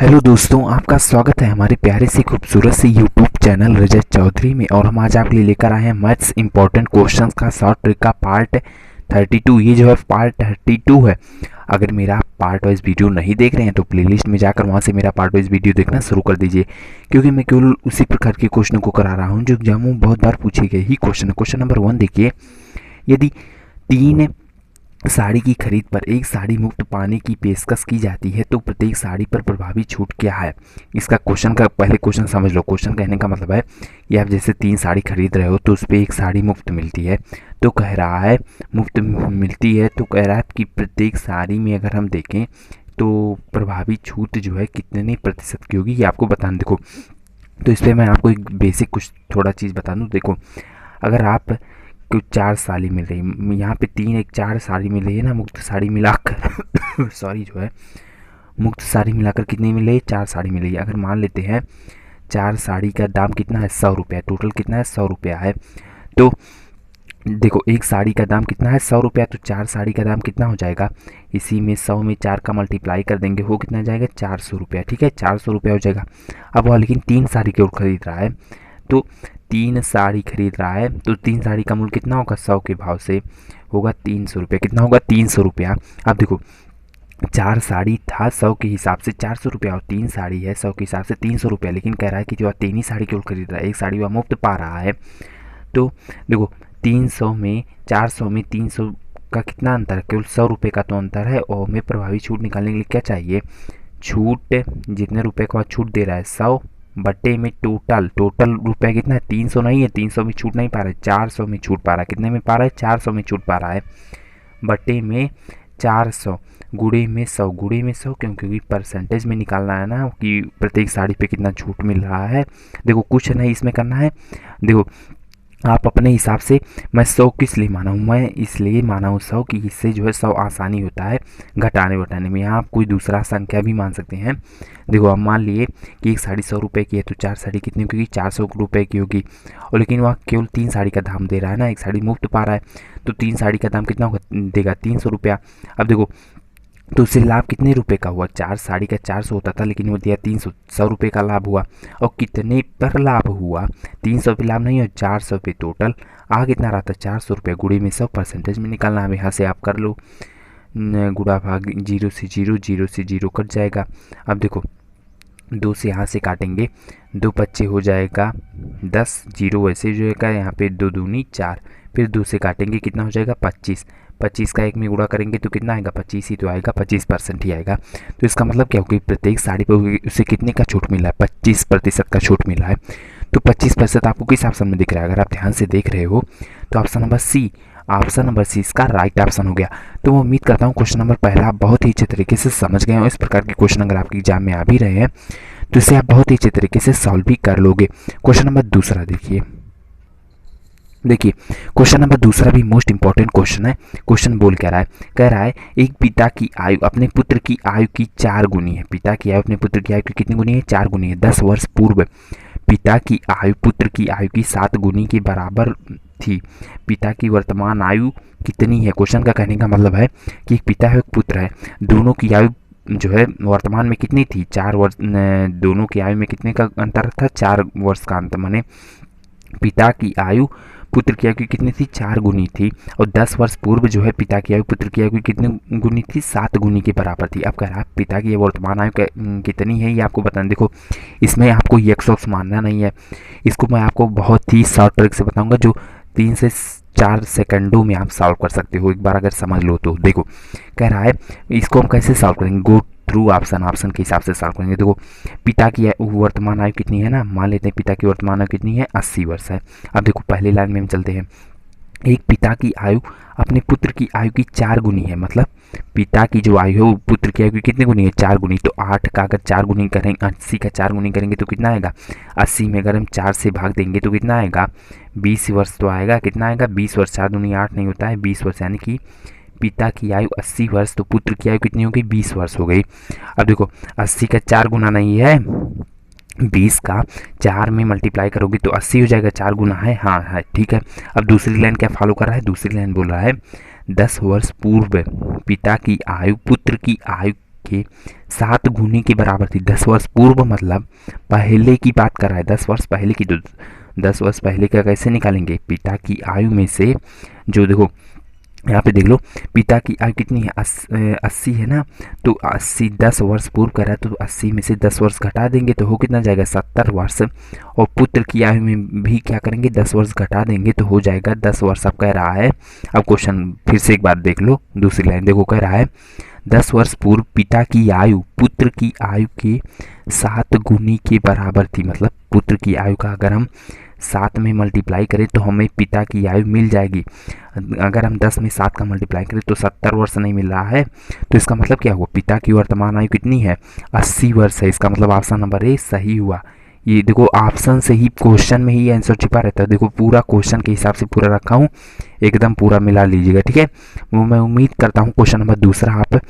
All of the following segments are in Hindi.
हेलो दोस्तों, आपका स्वागत है हमारे प्यारे से खूबसूरत से यूट्यूब चैनल रजत चौधरी में। और हम आज आपके लिए लेकर आए हैं मैथ्स इंपॉर्टेंट क्वेश्चंस का शॉर्ट ट्रिक का पार्ट 32। ये जो है पार्ट 32 है। अगर मेरा पार्ट वाइज वीडियो नहीं देख रहे हैं तो प्लेलिस्ट में जाकर वहां से मेरा पार्ट वाइज वीडियो देखना शुरू कर दीजिए, क्योंकि मैं केवल उसी प्रकार के क्वेश्चन को करा रहा हूँ जो एग्जामों में बहुत बार पूछे गए ही क्वेश्चन। क्वेश्चन नंबर 1 देखिए, यदि 3 साड़ी की खरीद पर एक साड़ी मुफ्त पाने की पेशकश की जाती है तो प्रत्येक साड़ी पर प्रभावी छूट क्या है। इसका क्वेश्चन का पहले क्वेश्चन समझ लो। क्वेश्चन कहने का मतलब है कि आप जैसे 3 साड़ी खरीद रहे हो तो उस पर एक साड़ी मुफ्त मिलती है, तो कह रहा है मुफ्त मिलती है, तो कह रहा है कि प्रत्येक साड़ी में अगर हम देखें तो प्रभावी छूट जो है कितने प्रतिशत की होगी, ये आपको बताना। देखो, तो इस पर मैं आपको एक बेसिक कुछ थोड़ा चीज़ बता दूँ। देखो, अगर आप कुछ 4 साड़ी मिल रही, यहाँ पे 4 साड़ी मिल रही है ना, मुफ्त साड़ी मिलाकर सॉरी जो है मुफ्त साड़ी मिलाकर कितनी मिल रही है, 4 साड़ी मिल रही है। अगर मान लेते हैं 4 साड़ी का दाम कितना है, 100 रुपया, टोटल कितना है, 100 रुपया है। तो देखो, एक साड़ी का दाम कितना है, 100 रुपया, तो 4 साड़ी का दाम कितना हो जाएगा, इसी में 100 में 4 का मल्टीप्लाई कर देंगे, हो कितना जाएगा, 400 रुपया। ठीक है, 400 रुपया हो जाएगा। अब वह लेकिन 3 साड़ी की ओर खरीद रहा है, तो 3 साड़ी खरीद रहा है तो 3 साड़ी का मूल्य कितना होगा, 100 के भाव से होगा 300 रुपया। कितना होगा, 300 रुपया। अब देखो, 4 साड़ी था 100 के हिसाब से 400 रुपया, और 3 साड़ी है 100 के हिसाब से 300 रुपया। लेकिन कह रहा है कि जो 3 ही साड़ी केवल खरीद रहा है, एक साड़ी वह मुफ्त पा रहा है। तो देखो, 300 में 400 में 300 का कितना अंतर है, केवल 100 रुपये का तो अंतर है। और हमें प्रभावी छूट निकालने के लिए क्या चाहिए, छूट जितने रुपए का छूट दे रहा है 100 बटे में टोटल रुपया कितना है, 300 नहीं है, 300 में छूट नहीं पा रहा है, 400 में छूट पा रहा है। कितने में पा रहा है, 400 में छूट पा रहा है, बटे में 400, गुणे में 100, गुणे में 100 क्योंकि परसेंटेज में निकालना है ना कि प्रत्येक साड़ी पे कितना छूट मिल रहा है। देखो, कुछ नहीं इसमें करना है। देखो, आप अपने हिसाब से, मैं 100 किस लिए माना हूँ, मैं इसलिए माना हूँ 100 कि इससे जो है 100 आसानी होता है घटाने वटाने में। यहाँ आप कोई दूसरा संख्या भी मान सकते हैं। देखो, अब मान लिए कि एक साड़ी 100 रुपये की है तो 4 साड़ी कितनी होगी, 400 रुपये की होगी। और लेकिन वह केवल 3 साड़ी का दाम दे रहा है ना, एक साड़ी मुफ्त पा रहा है, तो 3 साड़ी का दाम कितना होगा, देगा 300 रुपया। अब देखो, तो उससे लाभ कितने रुपए का हुआ, 4 साड़ी का 400 होता था लेकिन वो दिया 300, 100 रुपये का लाभ हुआ। और कितने पर लाभ हुआ, 300 पे लाभ नहीं है, 400 पे टोटल आ कितना रहा था, 400 रुपये, गुणे में 100, परसेंटेज में निकालना है। यहाँ से आप कर लो, गुणा भाग 0 से 0, 0 से 0 कट जाएगा। अब देखो, 2 से यहाँ से काटेंगे, 2 पच्चे हो जाएगा 10, 0 वैसे जो है यहाँ पे 2 दूनी 4, फिर 2 से काटेंगे कितना हो जाएगा 25, 25 का 1 में गुणा करेंगे तो कितना आएगा, 25 ही तो आएगा, 25% ही आएगा। तो इसका मतलब क्या होगा, प्रत्येक साड़ी पर उसे कितने का छूट मिला है, 25% का छूट मिला है। तो 25% आपको किस ऑप्शन में दिख रहा है, अगर आप ध्यान से देख रहे हो तो option number C, option number C इसका राइट ऑप्शन हो गया। तो मैं उम्मीद करता हूँ क्वेश्चन नंबर पहला आप बहुत ही अच्छे तरीके से समझ गए हो। इस प्रकार के क्वेश्चन अगर आपके एग्जाम में आ भी रहे हैं तो इसे आप बहुत ही अच्छे तरीके से सॉल्व भी कर लोगे। क्वेश्चन नंबर दूसरा देखिए, क्वेश्चन नंबर दूसरा भी मोस्ट इंपॉर्टेंट क्वेश्चन है। क्वेश्चन बोल कह रहा है, एक पिता की आयु अपने पुत्र की आयु की 4 गुनी है। पिता की आयु अपने पुत्र की आयु की कितनी गुनी है, 4 गुनी है। 10 वर्ष पूर्व पिता की आयु पुत्र की आयु की 7 गुनी के बराबर थी। पिता की वर्तमान आयु कितनी है। क्वेश्चन का कहने का मतलब है कि एक पिता है एक पुत्र है, दोनों की आयु जो है वर्तमान में कितनी थी, 4 वर्ष, दोनों की आयु में कितने का अंतर था, 4 वर्ष का अंतर। माने पिता की आयु पुत्र की आयु की कितनी थी, 4 गुनी थी। और 10 वर्ष पूर्व जो है पिता की आयु पुत्र की आयु की कितनी गुनी थी, 7 गुनी के बराबर थी। अब कह रहा है पिता की वर्तमान आयु कितनी है, ये आपको बताना। देखो, इसमें आपको ये एक्स मानना नहीं है, इसको मैं आपको बहुत ही शॉर्ट ट्रिक से बताऊंगा जो 3 से 4 सेकंडों में आप सॉल्व कर सकते हो, एक बार अगर समझ लो तो। देखो, कह रहा है इसको हम कैसे सॉल्व करेंगे, गो थ्रू ऑप्शन के हिसाब से सॉल्व करेंगे। देखो, पिता की वर्तमान आयु कितनी है ना, मान लेते हैं पिता की वर्तमान आयु कितनी है, 80 वर्ष है। अब देखो, पहले लाइन में हम चलते हैं, एक पिता की आयु अपने पुत्र की आयु की 4 गुनी है। मतलब पिता की जो आयु है वो पुत्र की आयु की कितनी गुनी है, 4 गुनी। तो 8 का अगर 4 गुनी करेंगे, 80 का 4 गुनी करेंगे तो कितना आएगा, 80 में अगर हम 4 से भाग देंगे तो कितना आएगा, 20 वर्ष तो आएगा। कितना आएगा, 20 वर्ष। 4 दूनी 8 नहीं होता है, 20 वर्ष। यानी कि पिता की आयु 80 वर्ष, तो पुत्र की आयु कितनी हो गई, 20 वर्ष हो गई। अब देखो, 80 का 4 गुना नहीं है, 20 का 4 में मल्टीप्लाई करोगे तो 80 हो जाएगा, 4 गुना है, हाँ है, ठीक है। अब दूसरी लाइन क्या फॉलो कर रहा है, दूसरी लाइन बोल रहा है 10 वर्ष पूर्व पिता की आयु पुत्र की आयु के 7 गुनी के बराबर थी। 10 वर्ष पूर्व मतलब पहले की बात कर रहा है, 10 वर्ष पहले की। 10 वर्ष पहले का कैसे निकालेंगे? पिता की आयु में से जो देखो यहाँ पे देख लो, पिता की आयु कितनी है? 80 है ना, तो 80 10 वर्ष पूर्व करा तो 80 में से 10 वर्ष घटा देंगे तो हो कितना जाएगा? 70 वर्ष। और पुत्र की आयु में भी क्या करेंगे? 10 वर्ष घटा देंगे तो हो जाएगा 10 वर्ष। अब कह रहा है, अब क्वेश्चन फिर से एक बार देख लो, दूसरी लाइन देखो, कह रहा है 10 वर्ष पूर्व पिता की आयु पुत्र की आयु के 7 गुनी के बराबर थी। मतलब पुत्र की आयु का अगर हम 7 में मल्टीप्लाई करें तो हमें पिता की आयु मिल जाएगी। अगर हम 10 में 7 का मल्टीप्लाई करें तो 70 वर्ष नहीं मिल रहा है, तो इसका मतलब क्या हुआ? पिता की वर्तमान आयु कितनी है? 80 वर्ष है। इसका मतलब ऑप्शन नंबर ए सही हुआ। ये देखो ऑप्शन से ही क्वेश्चन में ही आंसर छिपा रहता है। देखो पूरा क्वेश्चन के हिसाब से पूरा रखा हूँ, एकदम पूरा मिला लीजिएगा, ठीक है। वो मैं उम्मीद करता हूँ क्वेश्चन नंबर दूसरा आप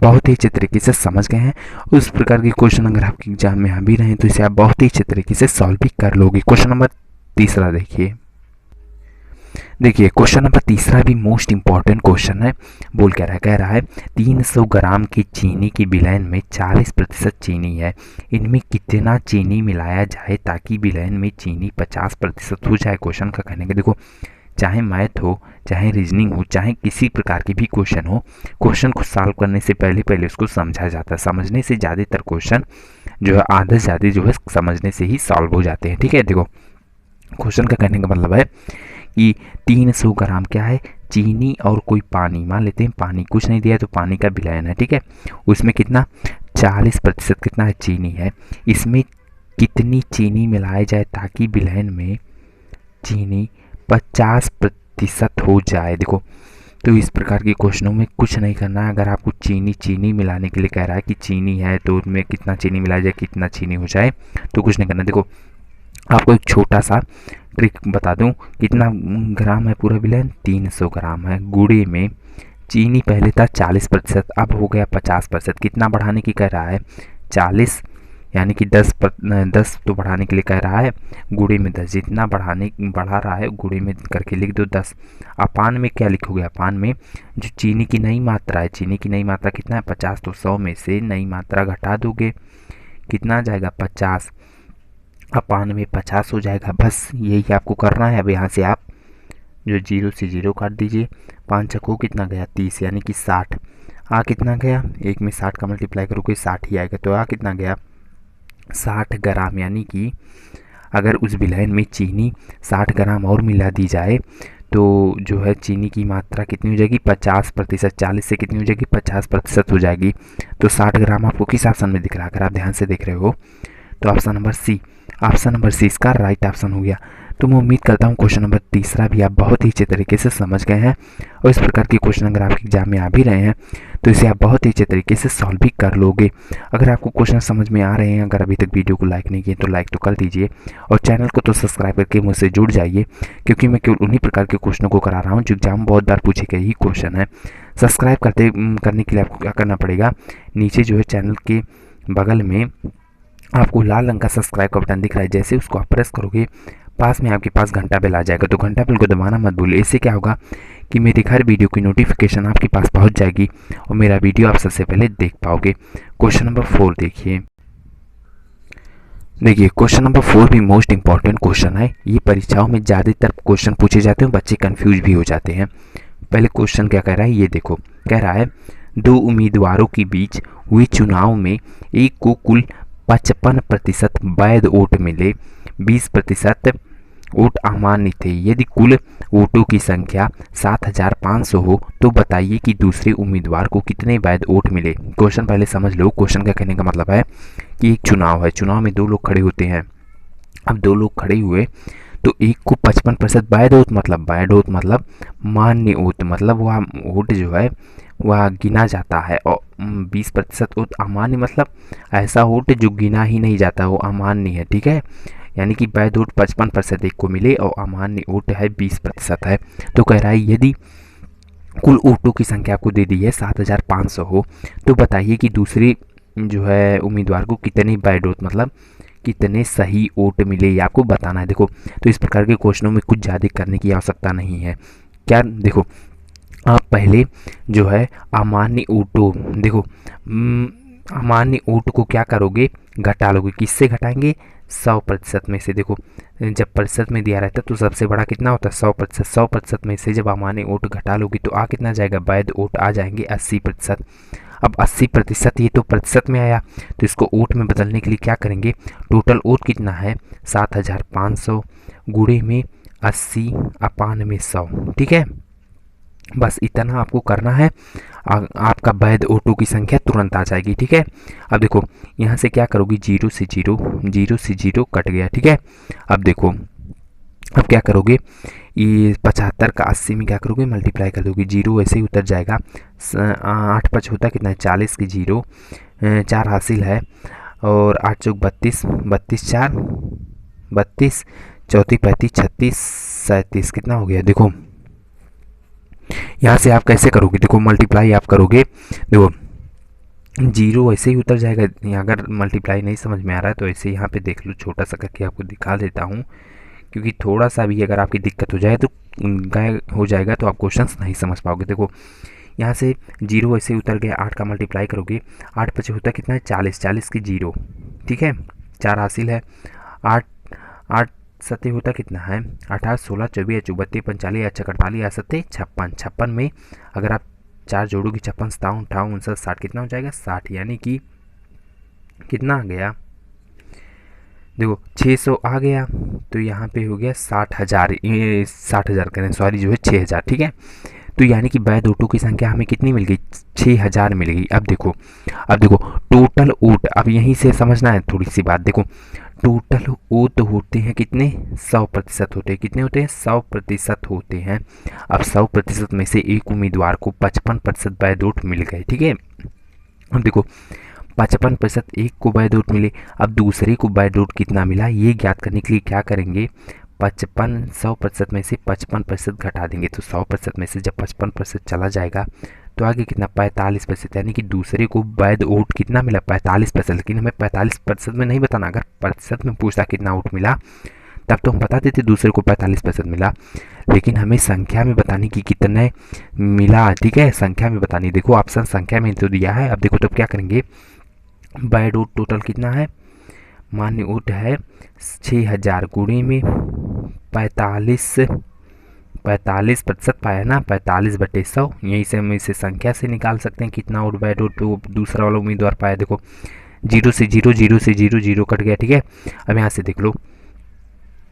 बहुत ही अच्छे तरीके से समझ गए हैं। उस प्रकार के क्वेश्चन अगर आपके एग्जाम में आ भी रहे हैं तो इसे आप बहुत ही अच्छे तरीके से सॉल्व भी कर लोगे। क्वेश्चन नंबर तीसरा देखिए क्वेश्चन नंबर तीसरा भी मोस्ट इंपॉर्टेंट क्वेश्चन है। बोल क्या रहा है? कह रहा है 300 ग्राम की चीनी की विलयन में 40% चीनी है, इनमें कितना चीनी मिलाया जाए ताकि विलयन में चीनी 50% हो जाए? क्वेश्चन का कहने का देखो, चाहे मैथ हो, चाहे रीजनिंग हो, चाहे किसी प्रकार के भी क्वेश्चन हो, क्वेश्चन को सॉल्व करने से पहले उसको समझा जाता है। समझने से ज़्यादातर क्वेश्चन जो है आधे से ज़्यादा जो है समझने से ही सॉल्व हो जाते हैं, ठीक है। देखो क्वेश्चन का कहने का मतलब है कि 300 ग्राम क्या है? चीनी और कोई पानी, मान लेते हैं पानी, कुछ नहीं दिया तो पानी का विलयन है, ठीक है। उसमें कितना? 40% कितना है? चीनी है। इसमें कितनी चीनी मिलाई जाए ताकि विलयन में चीनी 50% हो जाए? देखो तो इस प्रकार के क्वेश्चनों में कुछ नहीं करना है। अगर आपको चीनी मिलाने के लिए कह रहा है कि चीनी है तो उसमें कितना चीनी मिलाया जाए, कितना चीनी हो जाए, तो कुछ नहीं करना। देखो आपको एक छोटा सा ट्रिक बता दूं, कितना ग्राम है पूरा विलयन? 300 ग्राम है। गुड़े में चीनी पहले था 40%, अब हो गया 50%। कितना बढ़ाने की कह रहा है? 40, यानी कि 10 तो बढ़ाने के लिए कह रहा है। गुड़े में 10, जितना बढ़ा रहा है गुड़े में करके लिख दो 10। अपान में क्या लिखोगे? अपान में जो चीनी की नई मात्रा है, चीनी की नई मात्रा कितना है? 50, तो 100 में से नई मात्रा घटा दोगे, कितना आ जाएगा? 50। अपान में 50 हो जाएगा। बस यही आपको करना है। अब यहाँ से आप जो 0 से 0 काट दीजिए, 5 चक्को कितना गया? 30, यानी कि 60। आ कितना गया? एक में 60 का मल्टीप्लाई करोगे 60 ही आएगा, तो आ कितना गया? 60 ग्राम। यानी कि अगर उस विलयन में चीनी 60 ग्राम और मिला दी जाए तो जो है चीनी की मात्रा कितनी हो जाएगी? 50%। 40 से कितनी हो जाएगी? 50% हो जाएगी। तो 60 ग्राम आपको किस ऑप्शन में दिख रहा है? अगर आप ध्यान से देख रहे हो तो option number C, option number C इसका राइट ऑप्शन हो गया। तो मैं उम्मीद करता हूँ क्वेश्चन नंबर तीसरा भी आप बहुत ही अच्छे तरीके से समझ गए हैं। और इस प्रकार के क्वेश्चन अगर आपके एग्जाम में आ भी रहे हैं तो इसे आप बहुत ही अच्छे तरीके से सॉल्व भी कर लोगे। अगर आपको क्वेश्चन समझ में आ रहे हैं, अगर अभी तक वीडियो को लाइक नहीं किए तो लाइक तो कर दीजिए, और चैनल को तो सब्सक्राइब करके मुझसे जुड़ जाइए, क्योंकि मैं केवल उन्हीं प्रकार के क्वेश्चनों को करा रहा हूँ जो एग्जाम बहुत बार पूछे गए ही क्वेश्चन है। सब्सक्राइब करने के लिए आपको क्या करना पड़ेगा? नीचे जो है चैनल के बगल में आपको लाल रंग का सब्सक्राइब का बटन दिख रहा है, जैसे उसको आप प्रेस करोगे पास में आपके पास घंटा बेल आ जाएगा, तो घंटा बेल को दबाना मत भूलिए। इससे क्या होगा कि मेरे हर वीडियो की नोटिफिकेशन आपके पास पहुंच जाएगी और मेरा वीडियो आप सबसे पहले देख पाओगे। क्वेश्चन नंबर 4 देखिए क्वेश्चन नंबर 4 भी मोस्ट इंपॉर्टेंट क्वेश्चन है। ये परीक्षाओं में ज़्यादातर क्वेश्चन पूछे जाते हैं, बच्चे कंफ्यूज भी हो जाते हैं। पहले क्वेश्चन क्या कह रहा है ये देखो, कह रहा है 2 उम्मीदवारों के बीच हुए चुनाव में एक को कुल 55% वैध वोट मिले, 20% वोट अमान्य थे। यदि कुल वोटों की संख्या 7500 हो तो बताइए कि दूसरे उम्मीदवार को कितने वैध वोट मिले। क्वेश्चन पहले समझ लो। क्वेश्चन का कहने का मतलब है कि एक चुनाव है, चुनाव में 2 लोग खड़े होते हैं। अब 2 लोग खड़े हुए तो एक को 55% वैध वोट मतलब मान्य वोट, मतलब वह वोट जो है वह गिना जाता है, और 20% वोट अमान्य मतलब ऐसा वोट जो गिना ही नहीं जाता, वो अमान्य है, ठीक है। यानी कि वैध वोट 55% एक को मिले और अमान्य वोट है 20% है। तो कह रहा है यदि कुल वोटों की संख्या आपको दे दी है 7500 हो तो बताइए कि दूसरे जो है उम्मीदवार को कितने वैध वोट मतलब कितने सही वोट मिले, ये आपको बताना है। देखो तो इस प्रकार के क्वेश्चनों में कुछ ज़्यादा करने की आवश्यकता नहीं है। क्या देखो आप पहले जो है अमान्य वोटों, देखो अमान्य ऊँट को क्या करोगे, घटा लोगे। किससे घटाएंगे, 100% में से। देखो जब प्रतिशत में दिया रहता है तो सबसे बड़ा कितना होता है, 100%। 100% में से जब अमान्य ऊँट घटा लोगे तो आ कितना जाएगा, वैध ऊँट आ जाएंगे 80%। अब 80%, ये तो प्रतिशत में आया, तो इसको ऊँट में बदलने के लिए क्या करेंगे, टोटल ऊँट कितना है 7500 गुणे में 80 अपान में 100, ठीक है। बस इतना आपको करना है, आपका वैध ऑटो की संख्या तुरंत आ जाएगी, ठीक है। अब देखो यहाँ से क्या करोगी, जीरो से जीरो कट गया, ठीक है। अब देखो अब क्या करोगे, ये 75 का 80 में क्या करोगे, मल्टीप्लाई कर दोगे, जीरो ऐसे ही उतर जाएगा। 8 5 होता कितना है, 40 की जीरो 4 हासिल है, और 8 चौक 32, 32 4 32, 34 35 36 37, कितना हो गया। देखो यहाँ से आप कैसे करोगे, देखो मल्टीप्लाई आप करोगे, देखो जीरो ऐसे ही उतर जाएगा। अगर मल्टीप्लाई नहीं समझ में आ रहा है तो ऐसे यहाँ पे देख लो, छोटा सा करके आपको दिखा देता हूँ, क्योंकि थोड़ा सा भी अगर आपकी दिक्कत हो जाए तो गायब हो जाएगा, तो आप क्वेश्चंस नहीं समझ पाओगे। देखो यहाँ से जीरो ऐसे ही उतर गया, 8 का मल्टीप्लाई करोगे, 8 5 होता कितना है 40, 40 की जीरो, ठीक है, 4 हासिल है। 8 8 7 होता कितना है 18 16 24 34 45 अच्छा 48 7 56, 56 में अगर आप 4 जोड़ोगे 56 57 58 59 60, कितना हो जाएगा 60, यानी कि कितना आ गया, देखो 600 आ गया, तो यहाँ पे हो गया 60,000, ये 60,000 करें सॉरी जो है 6,000, ठीक है। तो यानी कि वैध ऊँटों की संख्या हमें कितनी मिल गई, 6,000 मिल गई। अब देखो टोटल ऊँट, अब यहीं से समझना है थोड़ी सी बात, देखो टोटल ऊँट होते हैं कितने, 100% होते हैं, कितने होते हैं 100% होते हैं। अब 100% में से एक उम्मीदवार को 55% वैध ऊँट मिल गए, ठीक है। अब देखो 55% एक को वैध ऊँट मिले, अब दूसरे को वैध ऊँट कितना मिला ये ज्ञात करने के लिए क्या करेंगे, 100% में से 55% घटा देंगे, तो 100% में से जब 55% चला जाएगा तो आगे कितना 45%, यानी कि दूसरे को वैध ऊँट कितना मिला 45%। लेकिन हमें 45% में नहीं बताना, अगर प्रतिशत में पूछता कितना ऊँट मिला तब तो हम बता देते दूसरे को 45% मिला, लेकिन हमें संख्या में बताने की कितने मिला, ठीक है, संख्या में बतानी। देखो ऑप्शन संख्या में तो दिया है। अब देखो तो क्या करेंगे, वैध ऊँट टोटल कितना है, मान्य ऊँट है 6,000 गुणे में 45% पाया ना, 45/100, यहीं से हम इसे संख्या से निकाल सकते हैं कितना ऊँट वैध ऊँट दूसरा वाला उम्मीदवार पाया। देखो जीरो से जीरो कट गया, ठीक है। अब यहाँ से देख लो,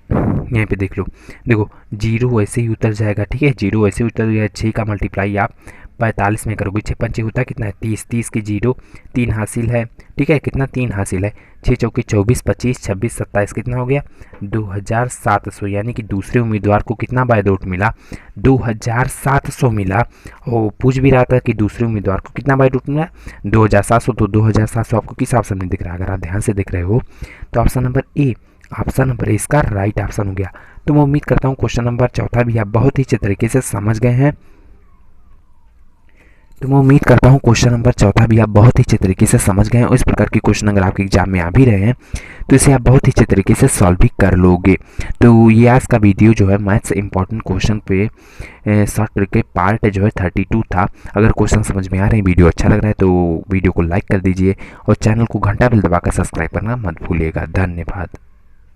यहाँ पे देख लो, देखो जीरो ऐसे ही उतर जाएगा, ठीक है, जीरो ऐसे उतर गया। 6 का मल्टीप्लाई आप 45 में करोगे, 6 5 होता कितना है 30, 30 की जीरो 3 हासिल है, ठीक है, कितना 3 हासिल है, 6 चौके 24 25 26 27, कितना हो गया 2700, यानी कि दूसरे उम्मीदवार को कितना वैध ऊँट मिला 2700 मिला। और पूछ भी रहा था कि दूसरे उम्मीदवार को कितना वैध ऊँट मिला 2700, तो 2700 आपको किस ऑप्शन में दिख रहा है, अगर आप ध्यान से देख रहे हो तो option number A, option number A इसका राइट ऑप्शन हो गया। तो मैं उम्मीद करता हूँ क्वेश्चन नंबर चौथा भी आप बहुत ही अच्छे तरीके से समझ गए हैं। तो मैं उम्मीद करता हूँ क्वेश्चन नंबर चौथा भी आप बहुत ही अच्छे तरीके से समझ गए हैं, और इस प्रकार के क्वेश्चन अगर आपके एग्जाम में आ भी रहे हैं तो इसे आप बहुत ही अच्छे तरीके से सॉल्व भी कर लोगे। तो ये आज का वीडियो जो है मैथ्स इंपॉर्टेंट क्वेश्चन पे शॉर्ट ट्रिक के पार्ट जो है 32 था। अगर क्वेश्चन समझ में आ रहे हैं, वीडियो अच्छा लग रहा है तो वीडियो को लाइक कर दीजिए और चैनल को घंटा बेल दबाकर सब्सक्राइब करना मत भूलिएगा। धन्यवाद।